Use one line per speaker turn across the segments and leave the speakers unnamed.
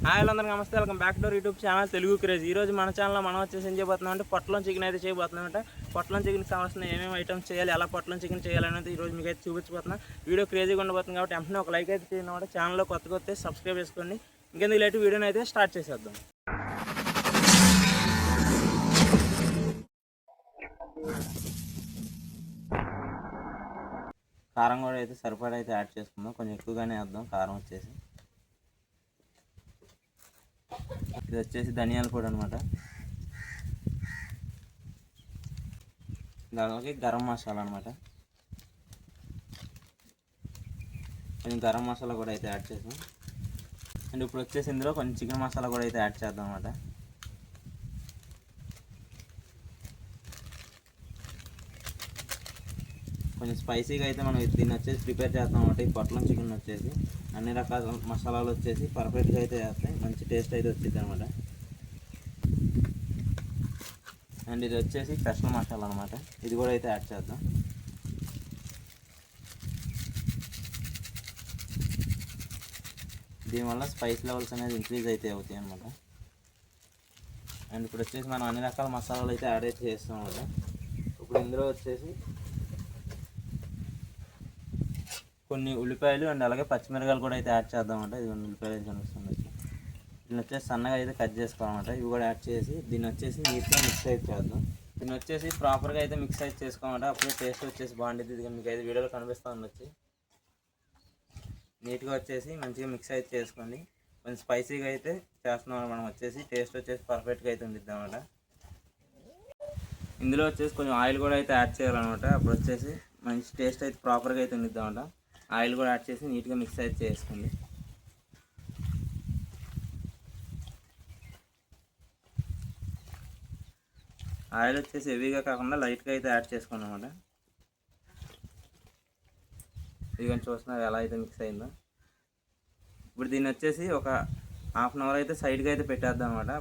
Hi అందరికీ నమస్తే, welcome back to YouTube channel Telugu craze. ఈ రోజు మన ఛానల్లో మనం వచ్చేసి ఏం చేయబోతున్నాం అంటే పొట్లం చికెన్ అయితే చేయబోతున్నాం. అంటే పొట్లం చికెన్కి కావాల్సిన ఏమేమి ఐటమ్స్ చేయాలి, ఎలా పొట్లం చికెన్ చేయాలనేది ఈరోజు మీకు అయితే చూపించబోతున్నాం. వీడియో క్రేజీగా ఉండబోతుంది కాబట్టి వెంటనే ఒక లైక్ అయితే చేయండి అన్నమాట. ఛానల్లో కొత్తగా వస్తే సబ్స్క్రైబ్ చేసుకోండి. ఇంకెందుకు లేట్ వీడియోని అయితే స్టార్ట్ చేసేద్దాం. కారం కూడా అయితే సరిపడా అయితే యాడ్ చేసుకుందాం. కొంచెం ఎక్కువగానే వేద్దాం కారం వచ్చేసి. ఇది వచ్చేసి ధనియాల పొడి అనమాట. అలాగే గరం మసాలా అనమాట. కొంచెం గరం మసాలా కూడా అయితే యాడ్ చేసాం. అండ్ ఇప్పుడు వచ్చేసి ఇందులో కొంచెం చికెన్ మసాలా కూడా అయితే యాడ్ చేద్దాం అనమాట. కొంచెం స్పైసీగా అయితే మనం దీన్ని వచ్చేసి ప్రిపేర్ చేస్తాం అనమాట. ఈ పొట్లం చికెన్ వచ్చేసి అన్ని రకాల మసాలాలు వచ్చేసి పర్ఫెక్ట్గా అయితే వేస్తాయి, మంచి టేస్ట్ అయితే వచ్చింది అనమాట. అండ్ ఇది వచ్చేసి స్పెషల్ మసాలా అనమాట. ఇది కూడా అయితే యాడ్ చేద్దాం. దీనివల్ల స్పైస్ లెవెల్స్ అనేది ఇంక్రీజ్ అయితే అవుతాయి అనమాట. అండ్ ఇప్పుడు వచ్చేసి మనం అన్ని రకాల మసాలాలు అయితే యాడ్ అయితే చేస్తాం అనమాట. ఇప్పుడు ఇందులో వచ్చేసి కొన్ని ఉల్లిపాయలు అండ్ అలాగే పచ్చిమిరకాయలు కూడా అయితే యాడ్ చేద్దామంట. ఇది ఉల్లిపాయలు అయితే కనిపిస్తుంది. దీన్ని వచ్చేసి సన్నగా అయితే కట్ చేసుకోవాలన్నమాట. ఇవి కూడా యాడ్ చేసి దీన్ని వచ్చేసి నీట్గా మిక్స్ అయితే చేద్దాం. దీన్ని వచ్చేసి ప్రాపర్గా అయితే మిక్స్ అయితే చేసుకోవాలంట. అప్పుడే టేస్ట్ వచ్చేసి బాగుంటుంది. ఇది మీకు అయితే వీడియోలో కనిపిస్తూ ఉండొచ్చు. నీట్గా వచ్చేసి మంచిగా మిక్స్ అయితే చేసుకోండి. కొంచెం స్పైసీగా అయితే చేస్తున్నాం మనం. వచ్చేసి టేస్ట్ వచ్చేసి పర్ఫెక్ట్గా అయితే ఉండిద్దాం అన్నమాట. ఇందులో వచ్చేసి కొంచెం ఆయిల్ కూడా అయితే యాడ్ చేయాలన్నమాట. అప్పుడు వచ్చేసి మంచి టేస్ట్ అయితే ప్రాపర్గా అయితే ఉండిద్దామంట. ఆయిల్ కూడా యాడ్ చేసి నీట్గా మిక్స్ అయితే చేసుకోండి. ఆయిల్ వచ్చేసి హెవీగా కాకుండా లైట్గా అయితే యాడ్ చేసుకోండి అన్నమాట. ఇది కొంచెం చూస్తున్నారు ఎలా అయితే మిక్స్ అయిందో. ఇప్పుడు దీన్ని వచ్చేసి ఒక హాఫ్ అన్ అవర్ అయితే సైడ్గా అయితే పెట్టేద్దాం అన్నమాట.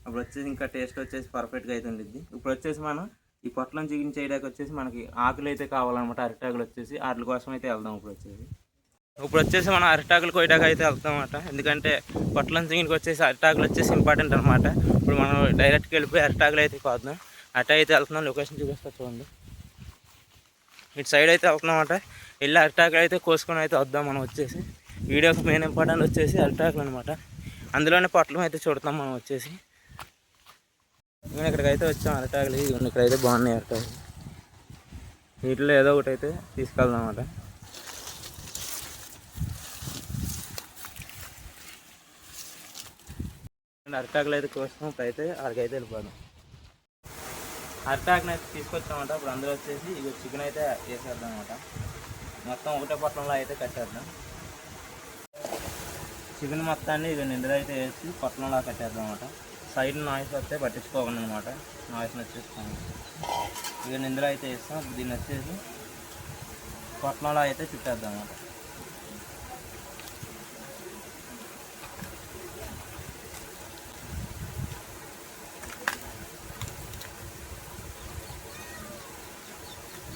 అప్పుడు వచ్చేసి ఇంకా టేస్ట్ వచ్చేసి పర్ఫెక్ట్గా అయితే ఉండిద్ది. ఇప్పుడు వచ్చేసి మనం ఈ పొట్లం చికెన్ చేయడానికి వచ్చేసి మనకి ఆకులు అయితే కావాలన్నమాట. అరిటాకులు వచ్చేసి వాటి కోసం అయితే వెళ్దాం. ఇప్పుడు వచ్చేసి మనం అరిటాకులు కోయడానికి అయితే వెళ్తాం అన్నమాట. ఎందుకంటే పొట్లం చికెన్కి వచ్చేసి అరిటాకులు వచ్చేసి ఇంపార్టెంట్ అనమాట. ఇప్పుడు మనం డైరెక్ట్గా వెళ్ళిపోయి అరిటాకులు అయితే కోద్దాం. అటు అయితే వెళ్తున్నాం. లొకేషన్ చూపిస్తా చూడండి. ఇటు సైడ్ అయితే వెళ్తున్నాం అన్నమాట. వెళ్ళి అరిటాకులు అయితే కోసుకొని అయితే వద్దాం. మనం వచ్చేసి వీడియోకి మెయిన్ ఇంపార్టెంట్ వచ్చేసి అరిటాకులు అనమాట. అందులోనే పొట్లం అయితే చూడతాం మనం వచ్చేసి. నేను ఇక్కడికైతే వచ్చాం అరిటాకులు. ఇక్కడైతే బాగున్నాయి అరిటాకులు. వీటిలో ఏదో ఒకటి అయితే తీసుకెళ్దాం అన్నమాట. అరిటాకులు అయితే కోసం అయితే అక్కడికైతే వెళ్ళిపోదాం. అరిటాకుని అయితే తీసుకొచ్చామంట. ఇప్పుడు అందులో వచ్చేసి ఇక చికెన్ అయితే వేసేద్దాం అనమాట. మొత్తం ఒకటే పొట్లంలో అయితే కట్టేద్దాం. చికెన్ మొత్తాన్ని ఇక నిండుగా అయితే వేసి పొట్లంలో కట్టేద్దాం అనమాట. సైడ్ నాయిస్ వస్తే పట్టించుకోకండి అనమాట. నాయిస్ని వచ్చేసుకోండి. ఇక నిండులో అయితే వేస్తాం. దీన్ని వచ్చేసి పొట్లంలో అయితే చుట్టేద్దాం అనమాట.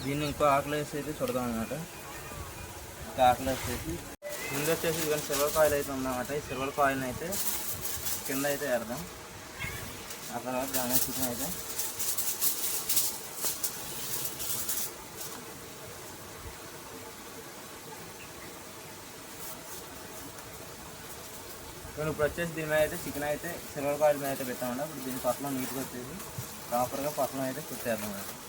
దీన్ని ఇంకో ఆకులు వేసి అయితే చూడదాం అనమాట. ఇంకా ఆకులు వేసేసి ముందు వచ్చేసి ఇవన్నీ సిల్వర్ కాయిల్ అయితే ఉందన్నమాట. ఈ సిల్వర్ కాయిల్ని అయితే కింద అయితే వేద్దాం. ఆ తర్వాత దాని చికెన్ అయితే ఇప్పుడు వచ్చేసి దీని మీద అయితే చికెన్ అయితే సిల్వర్ కాయిల్ మీద అయితే పెట్టామన్నమాట. ఇప్పుడు దీని పొట్లం నీట్గా వచ్చేసి ప్రాపర్గా పొట్లం అయితే కుట్టేద్దాం అన్నమాట.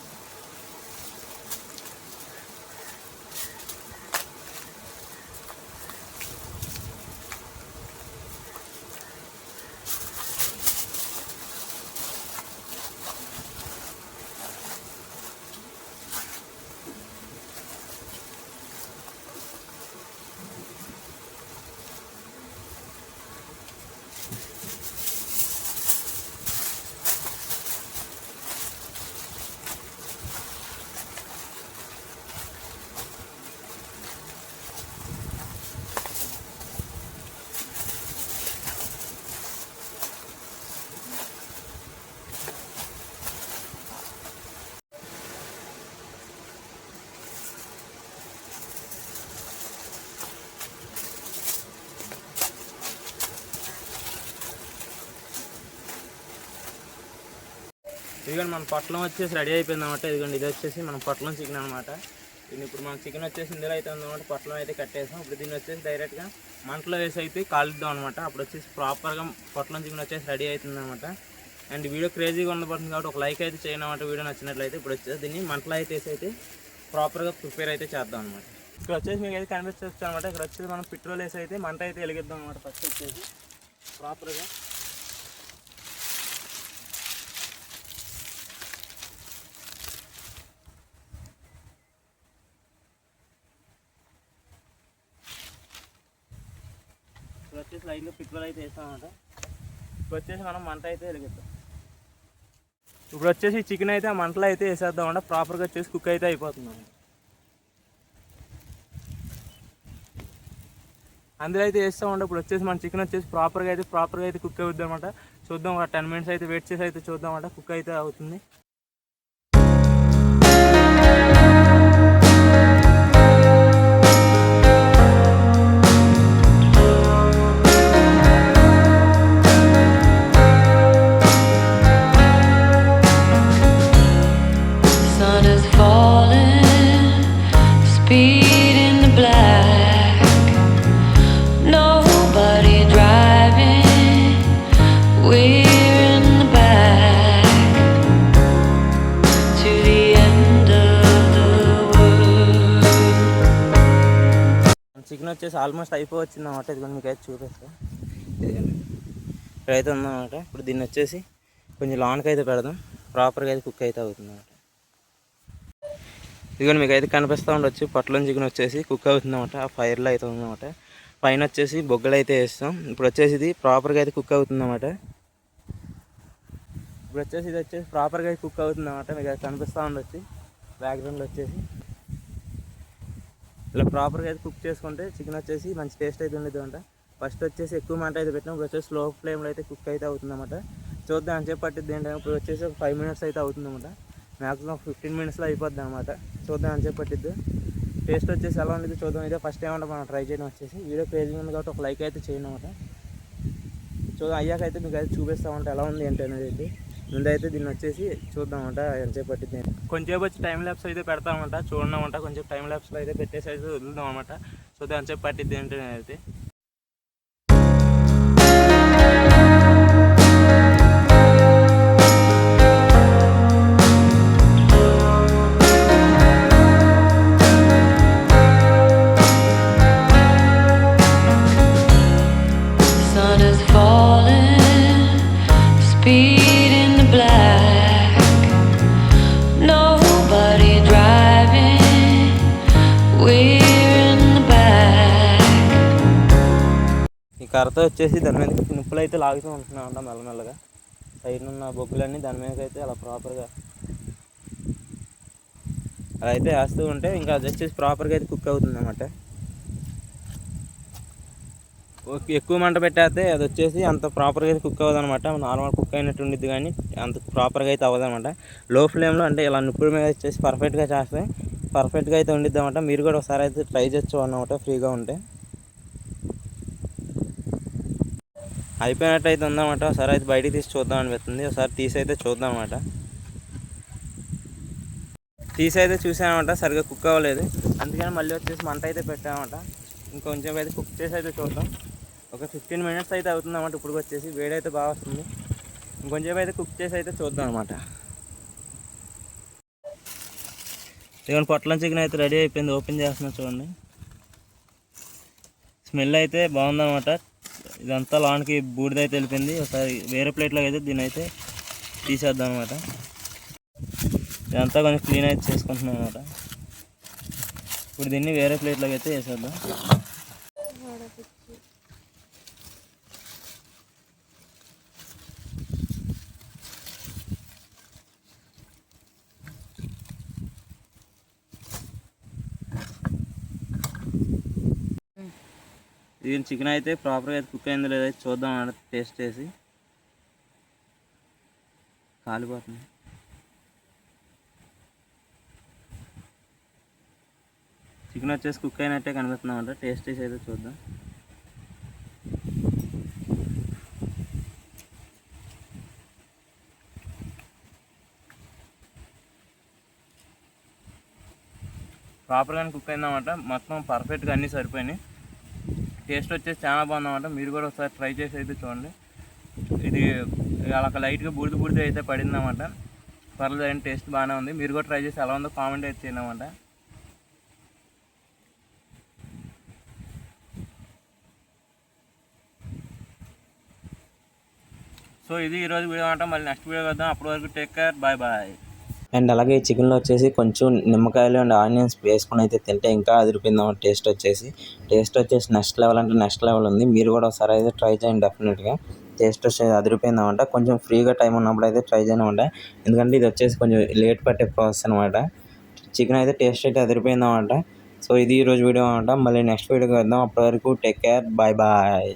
ఇదిగోండి మన పొట్లం వచ్చేసి రెడీ అయిపోయింది అనమాట. ఇదిగోండి ఇది వచ్చేసి మన పొట్లం చికెన్ అనమాట. దీన్ని ఇప్పుడు మనం చికెన్ వచ్చేసి ఇందులో అయితే ఉందన్నమాట. పొట్లం అయితే కట్టేసాం. ఇప్పుడు దీన్ని వచ్చేసి డైరెక్ట్గా మంటలో వేసి అయితే కాలుద్దాం అనమాట. అప్పుడు వచ్చేసి ప్రాపర్గా పొట్లం చికెన్ వచ్చేసి రెడీ అవుతుంది అనమాట. అండ్ వీడియో క్రేజీగా ఉండబడుతుంది కాబట్టి ఒక లైక్ అయితే చేయడం అనమాట. వీడియో నచ్చినట్లయితే ఇప్పుడు వచ్చేసి దీన్ని మంటలో అయితే వేసి అయితే ప్రాపర్గా ప్రిపేర్ అయితే చేద్దాం అనమాట. ఇక్కడ వచ్చేసి మీకు అయితే కనిపిస్తుంది అనమాట. ఇక్కడ వచ్చేసి మనం పెట్రోల్ వేసి అయితే మంట అయితే వెలిగిద్దాం అనమాట. ఫస్ట్ వచ్చేసి ప్రాపర్గా ఇప్పుడు వచ్చేసి లైన్లో పెట్రోల్ అయితే వేస్తామన్నమాట. ఇప్పుడు వచ్చేసి మనం మంట అయితే వెలిగిద్దాం. ఇప్పుడు వచ్చేసి చికెన్ అయితే ఆ మంటలో అయితే వేసేద్దాం అన్నమాట. ప్రాపర్గా వచ్చేసి కుక్ అయితే అయిపోతుంది. అందులో అయితే వేస్తామంటే ఇప్పుడు వచ్చేసి మన చికెన్ వచ్చేసి ప్రాపర్గా అయితే కుక్ అవుతుంది అనమాట. చూద్దాం ఒక 10 minutes అయితే వెయిట్ చేసి అయితే చూద్దాం అన్నమాట. కుక్ అయితే అవుతుంది. చికెన్ వచ్చేసి ఆల్మోస్ట్ అయిపోవచ్చింది అన్నమాట. ఇది మీకు అయితే చూపిస్తాను. ఇక్కడైతే ఉందన్నమాట. ఇప్పుడు దీన్ని వచ్చేసి కొంచెం లాన్కి అయితే పెడదాం. ప్రాపర్గా అయితే కుక్ అయితే అవుతుంది అన్నమాట. ఇదిగోండి మీకు అయితే కనిపిస్తూ ఉండొచ్చు. పొట్లం చికెన్ వచ్చేసి కుక్ అవుతుంది అన్నమాట. ఆ ఫైర్లో అయితే ఉందన్నమాట. పైన వచ్చేసి బొగ్గలు అయితే వేస్తాం. ఇప్పుడు వచ్చేసి ఇది ప్రాపర్గా అయితే కుక్ అవుతుంది అన్నమాట. ఇప్పుడు వచ్చేసి ఇది వచ్చేసి ప్రాపర్గా అయితే కుక్ అవుతుంది అన్నమాట. మీకు అయితే కనిపిస్తూ ఉండొచ్చు బ్యాక్గ్రౌండ్లో వచ్చేసి. ఇలా ప్రాపర్గా అయితే కుక్ చేసుకుంటే చికెన్ వచ్చేసి మంచి టేస్ట్ అయితే ఉండేది అంట. ఫస్ట్ వచ్చేసి ఎక్కువ మంట అయితే పెట్టినాం. ఇప్పుడు వచ్చేసి స్లో ఫ్లేమ్లో అయితే కుక్ అయితే అవుతుందన్నమాట. చూద్దాం అని చెప్పి పట్టిద్ది ఏంటంటే ఇప్పుడు వచ్చేసి ఒక 5 minutes అయితే అవుతుందన్నమాట. మ్యాక్సిమం 15 minutesలో అయిపోద్ది అనమాట. చూద్దాం అని చెప్పి పట్టిద్ది. టేస్ట్ వచ్చేసి ఎలా ఉండేది చూద్దాం. ఇదే ఫస్ట్ టైం అంటే మనం ట్రై చేయడం వచ్చేసి. వీడియో క్రేజింగ్ ఉంది కాబట్టి ఒక లైక్ అయితే చేయడం అనమాట. చూద్దాం అయ్యాకైతే మీకు అయితే చూపిస్తామంటే ఎలా ఉంది ఏంటి అనేది అయితే. ముందైతే దీన్ని వచ్చేసి చూద్దామంట ఎంతసేపు పట్టింది. కొంచెంసేపు వచ్చి టైం ల్యాప్స్ అయితే పెడతామంట. చూడమంట కొంచెం టైం ల్యాప్స్లో అయితే పెట్టేసి అయితే వదులుదాం అనమాట. చూద్దాం ఎంతసేపు పట్టిద్ది ఏంటి అయితే. ఈ కర్రతో వచ్చేసి దాని మీద నిప్పులు అయితే లాగుతూ ఉంటున్నాం అంట మెల్లమెల్లగా. సైడ్ ఉన్న బొగ్గులన్నీ దాని మీదకి అయితే అలా ప్రాపర్గా అలా అయితే వేస్తూ ఉంటే ఇంకా అది వచ్చేసి ప్రాపర్గా అయితే కుక్ అవుతుంది అన్నమాట. ఎక్కువ మంట పెట్టేస్తే అది వచ్చేసి అంత ప్రాపర్గా అయితే కుక్ అవ్వదు అనమాట. నార్మల్ కుక్ అయినట్టు ఉండిద్ది కానీ అంత ప్రాపర్గా అయితే అవ్వదు అనమాట. లో ఫ్లేమ్లో అంటే ఇలా నిప్పుల మీద వచ్చేసి పర్ఫెక్ట్గా చేస్తే పర్ఫెక్ట్గా అయితే ఉండిద్ది అనమాట. మీరు కూడా ఒకసారి అయితే ట్రై చేయొచ్చు అన్నమాట ఫ్రీగా ఉంటే. అయిపోయినట్టు అయితే ఉందన్నమాట. ఒకసారి అయితే బయటికి తీసి చూద్దాం అనిపిస్తుంది. ఒకసారి తీసి అయితే చూద్దాం అన్నమాట. తీసి అయితే చూసామన్నమాట. సరిగ్గా కుక్ అవ్వలేదు. అందుకని మళ్ళీ వచ్చేసి మంట అయితే పెట్టామన్నమాట. ఇంకొంచెం అయితే కుక్ చేసి అయితే చూద్దాం. ఒక 15 minutes అయితే అవుతుందన్నమాట. ఇప్పుడు వచ్చేసి వేడి అయితే బాగా వస్తుంది. ఇంకొంచెం అయితే కుక్ చేసి అయితే చూద్దాం అనమాట. ఇదిగోండి పొట్లం చికెన్ అయితే రెడీ అయిపోయింది. ఓపెన్ చేస్తున్నా చూడండి. స్మెల్ అయితే బాగుందన్నమాట. ఇదంతా లోనికి బూడిదైతే వెళ్ళిపోయింది. ఒకసారి వేరే ప్లేట్లో అయితే దీన్ని అయితే తీసేద్దాం అనమాట. ఇదంతా కొంచెం క్లీన్ అయితే చేసుకుంటున్నాం అనమాట. ఇప్పుడు దీన్ని వేరే ప్లేట్లోకి అయితే వేసేద్దాం. ఇది చికెన్ అయితే ప్రాపర్గా అయితే కుక్ అయిందో లేదో చూద్దాం అన్నమాట. టేస్ట్ చేసి కాలిపోతుంది. చికెన్ వచ్చేసి కుక్ అయినట్టే కనిపిస్తుంది అన్నమాట. టేస్ట్ చేసి అయితే చూద్దాం. ప్రాపర్గానే కుక్ అయిందన్నమాట. మొత్తం పర్ఫెక్ట్గా అన్నీ సరిపోయినాయి. టేస్ట్ వచ్చేసి చాలా బాగుందన్నమాట. మీరు కూడా ఒకసారి ట్రై చేసి అయితే చూడండి. ఇది అలా లైట్గా బూడిద అయితే పడిందన్నమాట. పర్లేదు అండి, టేస్ట్ బాగానే ఉంది. మీరు కూడా ట్రై చేసి ఎలా ఉందో కామెంట్ అయితే చేయండి అన్నమాట. సో ఇది ఈరోజు వీడియో అనమాట. మళ్ళీ నెక్స్ట్ వీడియో వద్దాం. అప్పటి వరకు take care, bye bye. And అలాగే చికెన్లో వచ్చేసి కొంచెం నిమ్మకాయలు అండ్ ఆనియన్స్ వేసుకుని అయితే తింటే ఇంకా అదిరిపోయిందన్నమాట. టేస్ట్ వచ్చేసి నెక్స్ట్ లెవెల్ అంటే నెక్స్ట్ లెవెల్ ఉంది. మీరు కూడా ఒకసారి అయితే ట్రై చేయండి డెఫినెట్గా. టేస్ట్ వచ్చేసి అదిరిపోయిందన్నమాట. కొంచెం ఫ్రీగా టైం ఉన్నప్పుడు అయితే ట్రై చేయను అనమాట. ఎందుకంటే ఇది వచ్చేసి కొంచెం లేట్ పట్టే ప్రాసెస్ అనమాట. చికెన్ అయితే టేస్ట్ అయితే అదిరిపోయిందన్నమాట. సో ఇది ఈరోజు వీడియో అనమాట. మళ్ళీ నెక్స్ట్ వీడియోకి వద్దాం. అప్పటి వరకు టేక్ కేర్, బాయ్ బాయ్.